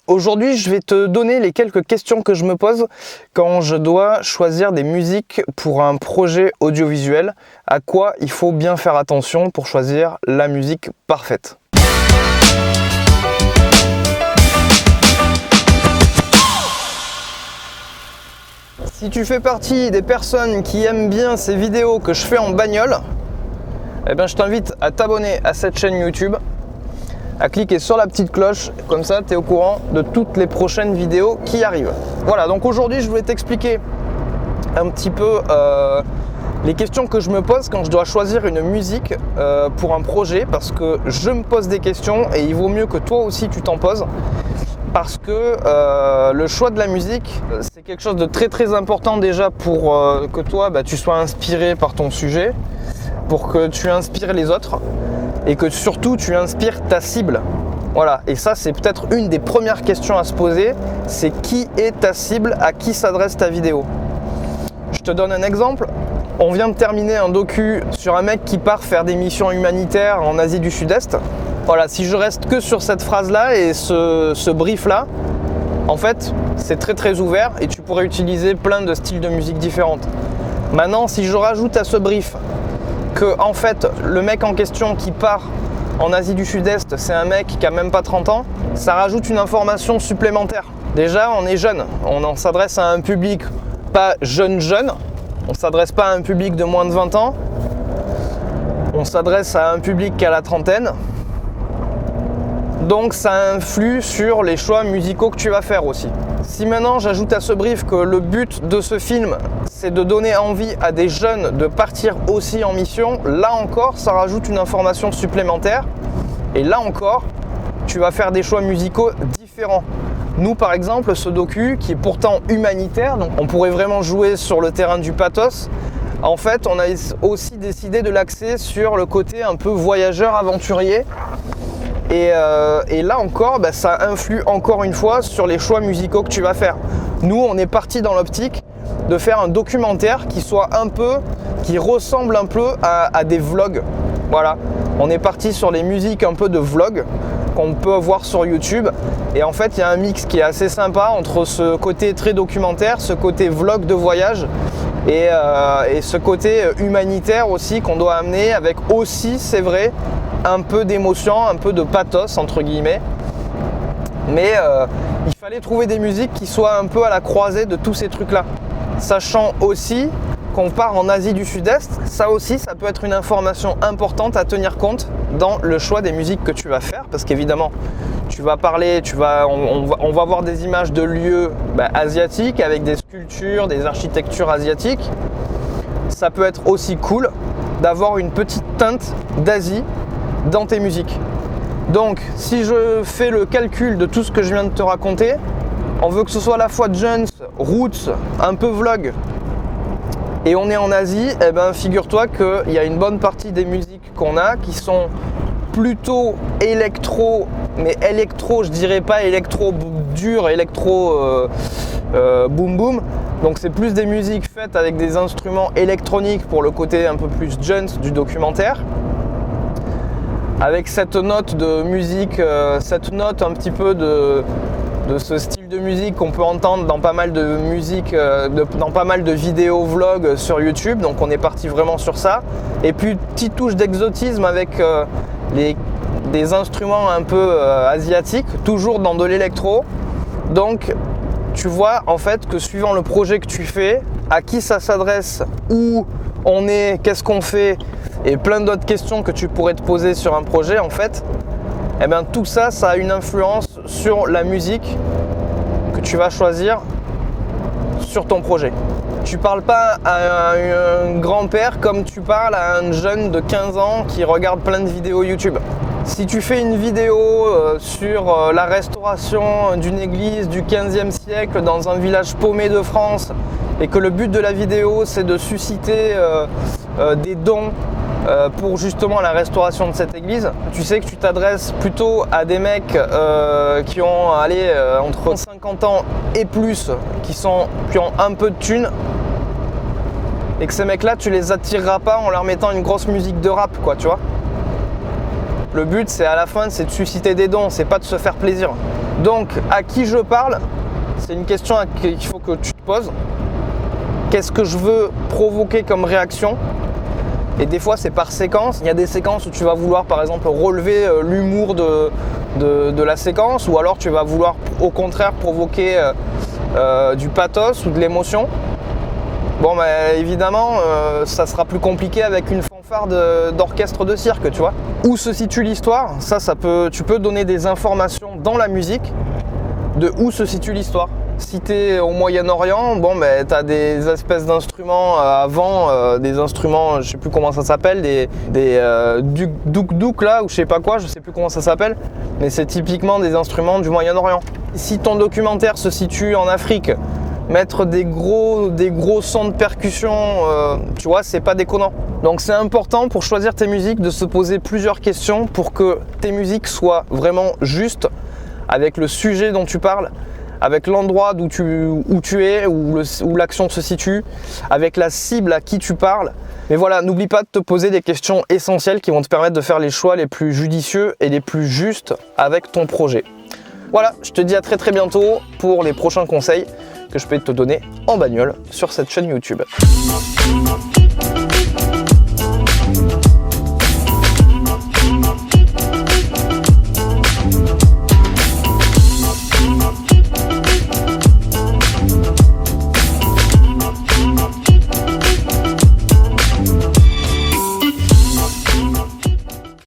Aujourd'hui, je vais te donner les quelques questions que je me pose quand je dois choisir des musiques pour un projet audiovisuel. À quoi il faut bien faire attention pour choisir la musique parfaite. Si tu fais partie des personnes qui aiment bien ces vidéos que je fais en bagnole, je t'invite à t'abonner à cette chaîne YouTube, à cliquer sur la petite cloche, comme ça tu es au courant de toutes les prochaines vidéos qui arrivent. Voilà, donc aujourd'hui je voulais t'expliquer un petit peu les questions que je me pose quand je dois choisir une musique pour un projet, parce que je me pose des questions et il vaut mieux que toi aussi tu t'en poses, parce que le choix de la musique c'est quelque chose de très très important déjà pour que toi tu sois inspiré par ton sujet, pour que tu inspires les autres et que surtout tu inspires ta cible. Voilà, et ça c'est peut-être une des premières questions à se poser, c'est qui est ta cible, à qui s'adresse ta vidéo. Je te donne un exemple, on vient de terminer un docu sur un mec qui part faire des missions humanitaires en Asie du Sud-Est. Voilà, si je reste que sur cette phrase-là et ce brief-là, en fait c'est très très ouvert et tu pourrais utiliser plein de styles de musique différentes. Maintenant, si je rajoute à ce brief que en fait le mec en question qui part en Asie du Sud-Est, c'est un mec qui a même pas 30 ans, ça rajoute une information supplémentaire. Déjà, on est jeune, on s'adresse à un public pas jeune, on s'adresse pas à un public de moins de 20 ans, on s'adresse à un public qui a la trentaine. Donc ça influe sur les choix musicaux que tu vas faire aussi. Si maintenant j'ajoute à ce brief que le but de ce film c'est de donner envie à des jeunes de partir aussi en mission, là encore ça rajoute une information supplémentaire et là encore tu vas faire des choix musicaux différents. Nous par exemple, ce docu qui est pourtant humanitaire, donc on pourrait vraiment jouer sur le terrain du pathos, en fait on a aussi décidé de l'axer sur le côté un peu voyageur aventurier. Et là encore, ça influe encore une fois sur les choix musicaux que tu vas faire. Nous, on est parti dans l'optique de faire un documentaire qui ressemble un peu à des vlogs. Voilà, on est parti sur les musiques un peu de vlog qu'on peut voir sur YouTube. Et en fait, il y a un mix qui est assez sympa entre ce côté très documentaire, ce côté vlog de voyage et ce côté humanitaire aussi qu'on doit amener avec aussi, c'est vrai, un peu d'émotion, un peu de pathos entre guillemets, mais il fallait trouver des musiques qui soient un peu à la croisée de tous ces trucs là, sachant aussi qu'on part en Asie du Sud-Est. Ça aussi, ça peut être une information importante à tenir compte dans le choix des musiques que tu vas faire, parce qu'évidemment tu vas parler, on va voir des images de lieux asiatiques avec des sculptures, des architectures asiatiques. Ça peut être aussi cool d'avoir une petite teinte d'Asie dans tes musiques. Donc si je fais le calcul de tout ce que je viens de te raconter, on veut que ce soit à la fois Jones, Roots, un peu vlog, et on est en Asie, figure-toi qu'il y a une bonne partie des musiques qu'on a qui sont plutôt électro, mais électro, je dirais pas électro dur, électro boom boom. Donc c'est plus des musiques faites avec des instruments électroniques pour le côté un peu plus Jones du documentaire, avec cette note de musique, cette note un petit peu de ce style de musique qu'on peut entendre dans pas mal de musique, dans pas mal de vidéos vlogs sur YouTube. Donc on est parti vraiment sur ça. Et puis petite touche d'exotisme avec des instruments un peu asiatiques, toujours dans de l'électro. Donc tu vois en fait que suivant le projet que tu fais, à qui ça s'adresse, où on est, qu'est-ce qu'on fait, et plein d'autres questions que tu pourrais te poser sur un projet en fait, tout ça, ça a une influence sur la musique que tu vas choisir sur ton projet. Tu parles pas à un grand-père comme tu parles à un jeune de 15 ans qui regarde plein de vidéos YouTube. Si tu fais une vidéo sur la restauration d'une église du 15e siècle dans un village paumé de France et que le but de la vidéo c'est de susciter des dons pour justement la restauration de cette église, tu sais que tu t'adresses plutôt à des mecs qui ont entre 50 ans et plus, qui ont un peu de thunes, et que ces mecs là tu les attireras pas en leur mettant une grosse musique de rap, quoi, tu vois. Le but c'est à la fin c'est de susciter des dons, c'est pas de se faire plaisir. Donc, à qui je parle? C'est une question qu'il faut que tu te poses. Qu'est-ce que je veux provoquer comme réaction? Et des fois, c'est par séquence. Il y a des séquences où tu vas vouloir, par exemple, relever l'humour de la séquence, ou alors tu vas vouloir, au contraire, provoquer du pathos ou de l'émotion. Bon, évidemment, ça sera plus compliqué avec une fanfare d'orchestre de cirque, tu vois. Où se situe l'histoire? Tu peux donner des informations dans la musique de où se situe l'histoire. Si tu es au Moyen-Orient, tu as des espèces d'instruments avant, des instruments, je sais plus comment ça s'appelle, des douk-douk là, ou je sais pas quoi, je sais plus comment ça s'appelle, mais c'est typiquement des instruments du Moyen-Orient. Si ton documentaire se situe en Afrique, mettre des gros sons de percussion, tu vois, c'est pas déconnant. Donc c'est important pour choisir tes musiques de se poser plusieurs questions pour que tes musiques soient vraiment justes avec le sujet dont tu parles, avec l'endroit où tu es, où l'action se situe, avec la cible à qui tu parles. Mais voilà, n'oublie pas de te poser des questions essentielles qui vont te permettre de faire les choix les plus judicieux et les plus justes avec ton projet. Voilà, je te dis à très bientôt pour les prochains conseils que je peux te donner en bagnole sur cette chaîne YouTube.